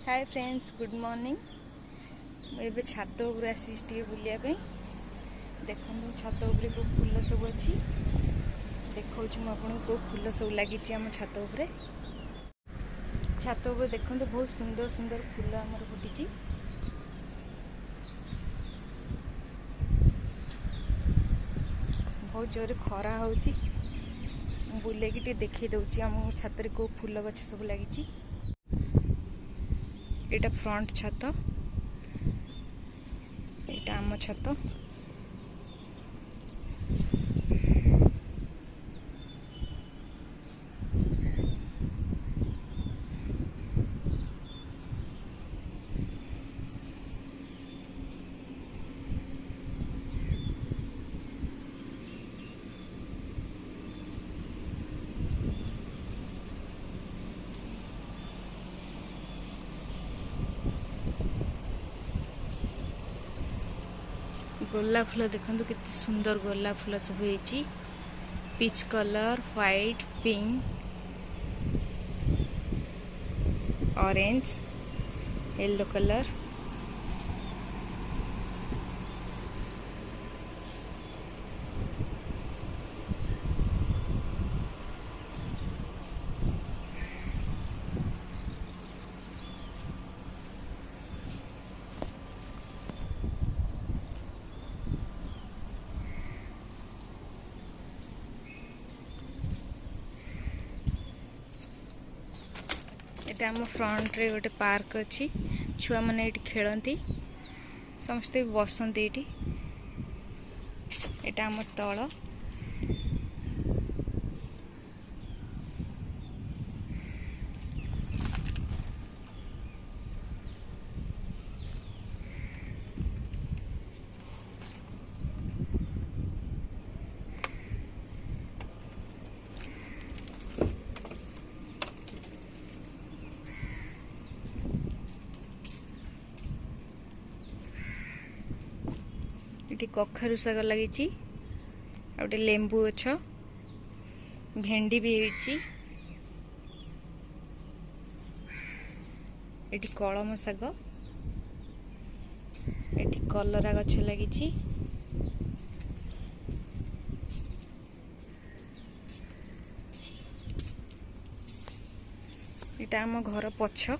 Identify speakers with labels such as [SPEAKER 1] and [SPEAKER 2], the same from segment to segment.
[SPEAKER 1] Hi friends, good morning. मुझे छात उपर आसी बुलाया देखो छात उपर को फूल सब अच्छी देखा मुझे कौ फूल सब लगी आम छात उपर देखो बहुत सुंदर सुंदर फूल आमर फुटी बहुत जोर खरा हो बुले देखी दूसरी आम छात कौ फूल गछ सब लगी। एटा फ्रंट छात, एटा आम छात। गोलाप फूल देखो कितने सुंदर गोलाप फूल सब होती peach colour, white, pink, orange, yellow colour. एटा आम फ्रंट रे गोटे पार्क अच्छी छुआ मैंने ये खेलती समस्ते बसंती ये एटा आम तल। ये कखारु साग लगी आउटे लेंबू गछ भेंडी भी होती एटी कलम साग एटी कलरा गछ लगी एटा आम घर पछ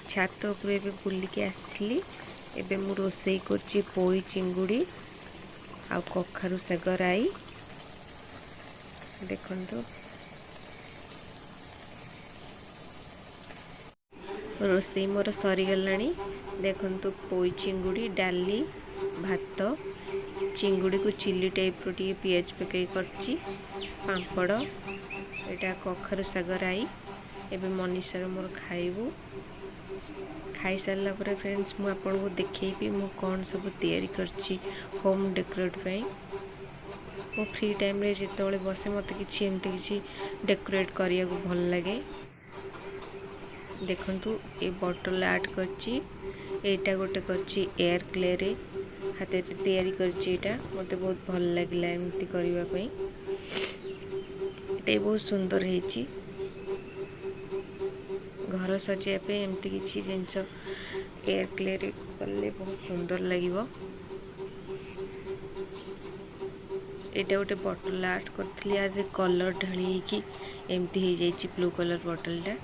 [SPEAKER 1] छात उपर बुलिकी आसली एबे मु रोसई करछि पोई चिंगुड़ी आ कखारु साग राई देखंतु रोसई मोर सरी गलानी। देखंतु पोई चिंगुड़ी डाली भात चिंगुड़ी को चिली टाइप रो टी पियाज पकई करछि पांपड़ एटा कखारु साग राई एबे मनीषा मोर खाइबू खाई सारा पर फ्रेंड्स मु आपन को देखेबी मु कौन सब तैयारी करछि होम डेकोरेट पई। मो फ्री टाइम रे जेतोले बसे मते किछि एमते किछि डेकोरेट करिया को भल लागे। देखंतु ए बोतल आर्ट करछि एटा गोटे करछि एयर क्ले रे हाथे से तैयारी करछि एटा मते बहुत भल लागला एमती करिवा पई एटा बहुत सुंदर हेछि घर सजाया पे एमती किसी जिनस एयर क्ले रे कले बहुत सुंदर लगिवो। एटा गोटे बॉटल आर्ट करथली आज कलर ढाली की एमती हे जाइछि ब्लू कलर बॉटलटा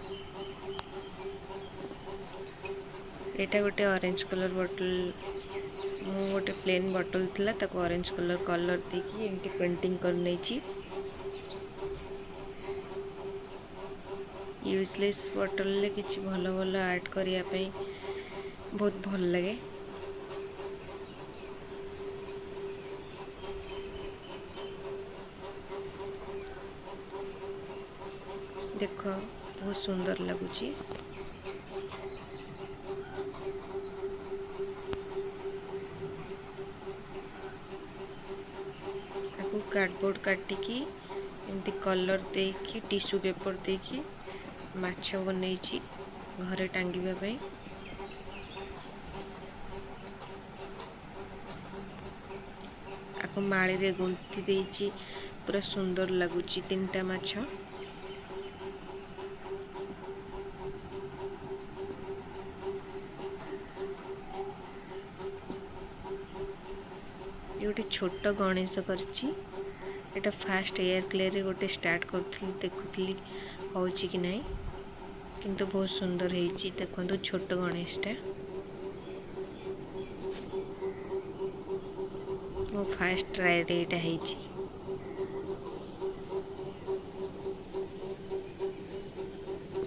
[SPEAKER 1] एटा गोटे ऑरेंज कलर बॉटल मु गोटे प्लेन बॉटल थिला ताको ऑरेंज कलर देकी एमती पेंटिंग कर नैछि यूजलेस बॉटल ले किछि भल भल आर्ट करिया पई बहुत भल लगे। देखो बहुत सुंदर लगुची कार्डबोर्ड काटिकी एमती कलर देकी टिश्यू पेपर देकी माछ बनैछि घरे टांगिबा पई ताको माड़ी रे गुंथी देइची पूरा सुंदर लगुची 3टा माछ। ये गोटे छोट गणेश करची। एटा फास्ट एयर क्ले रे गोटे स्टार्ट करथली देखुथली होची कि नहीं, किंतु बहुत सुंदर हेची। देखंतु छोट गणेशटा मो फास्ट ट्राई रे एटा हेची।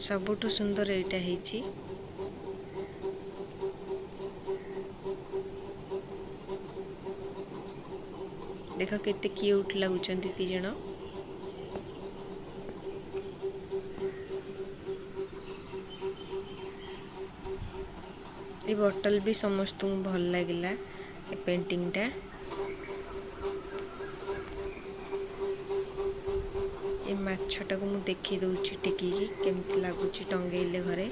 [SPEAKER 1] सबुठु सुंदर एटा हेची। देख केते क्यूट लगुचंती ती जण। ये बोतल भी समस्त को भल लगिला ए पेंटिंग टा। ये माछटा को मु देखि दउची टेकी केमती लागुची टंगेइले घरे।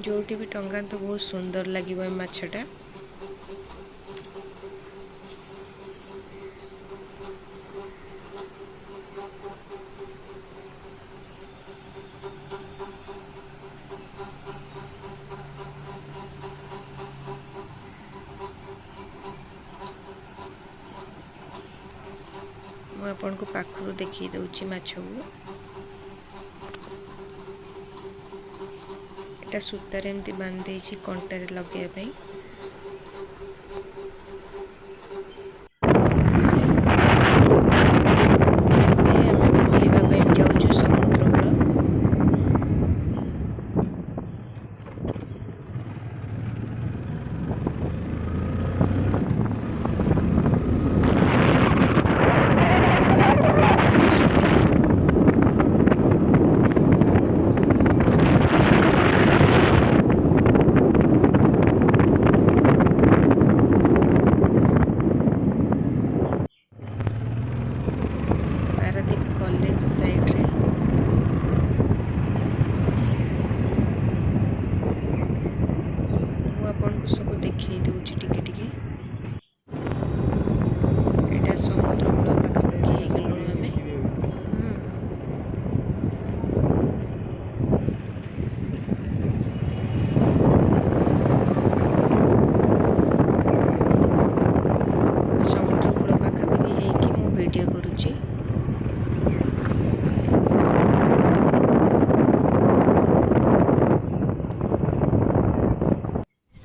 [SPEAKER 1] जोटी भी टंगा तो बहुत सुंदर लगे माछटा। मैं आपन को पाखरु देखि दउची माछ को। एटा सूतार एमती बांध देछि कंटारे लगे पई।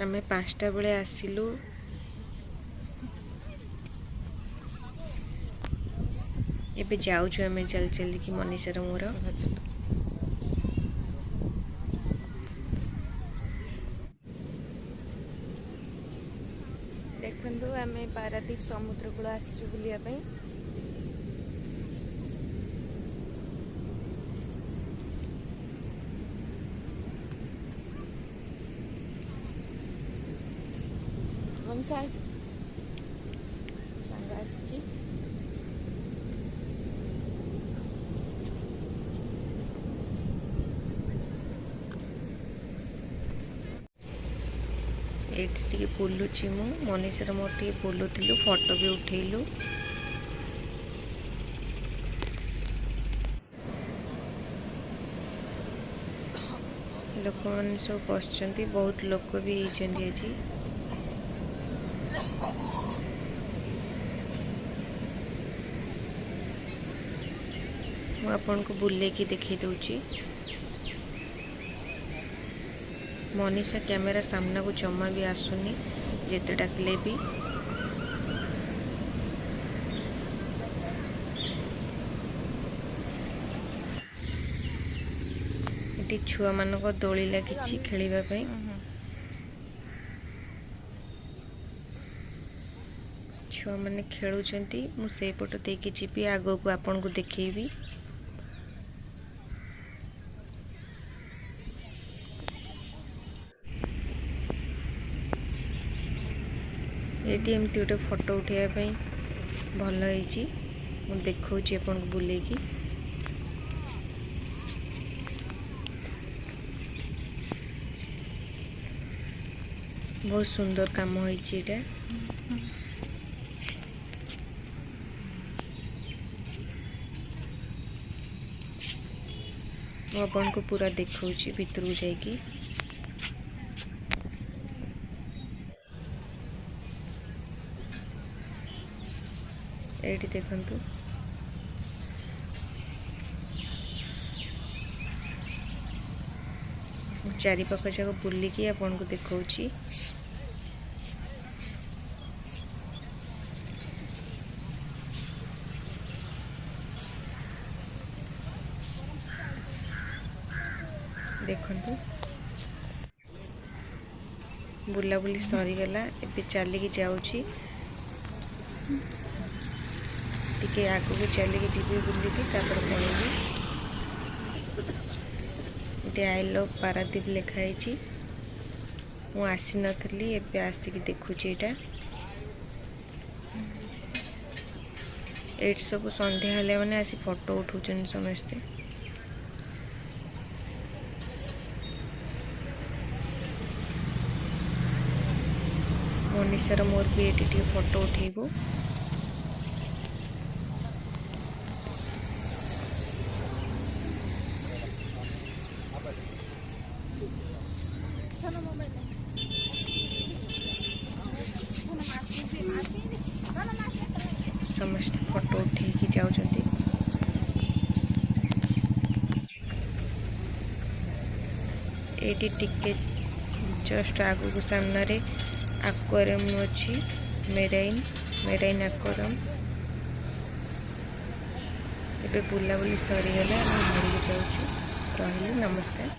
[SPEAKER 1] आमे 5टा बेले आसिलु। एबे जाउछु आमे चल चल की मनीषा मोर। देखंतु आमे पारादीप समुद्र कूल आसछु बुलिया पई। मनीषा संगा आसछि। एठी बुलुची मु मनीषा मोर टी बुलुथिलु फोटो भी उठेलु। लोक मन सब बसचंती, बहुत लोक भी होइचंती आज। मु आपन को बुले की देखि दउची। मनीषा कैमेरा सामना को जमा भी आसुनी जेते डाकले भी। एटी छुआ मान को दोली लगी खेलिबा पई। छुआ माने खेलुचंती। मु से पट देकी जीपी आगो को आपन को देखैबी। एटी एमती गोटे फोटो उठाइबा भल होइची। मु देखौची आपन को बुलेकी। बहुत सुंदर काम होइछि एटा। मु अपन को पूरा देखौछि भितर को जाइकी। एठी देखंतु चारि पाख जाक बुलिकी अपन को देखौछि। देखंतु बुलाबुली सरीगला एबे चलिकी जाऊँगी टिके आगू को चलिकी जीवी बुलिकी तापर पळेबी। एटे आई लव पारादीप लिखाई। मु आसी नथली एबे आसिकी देखुची एटा। एट सब संध्या हेले माने आसी फोटो उठाउछन समस्ते। मनीषार मोर भी एटी फोटो उठेबो। समस्त फोटो उठेकी जाउछंती। एटी टिके जस्ट आगु को सामने रे एक्वेरियम अछि। Marine aquarium. एबे बुलाबुली सरी गला हम घर को जाउछु। रहली नमस्कार।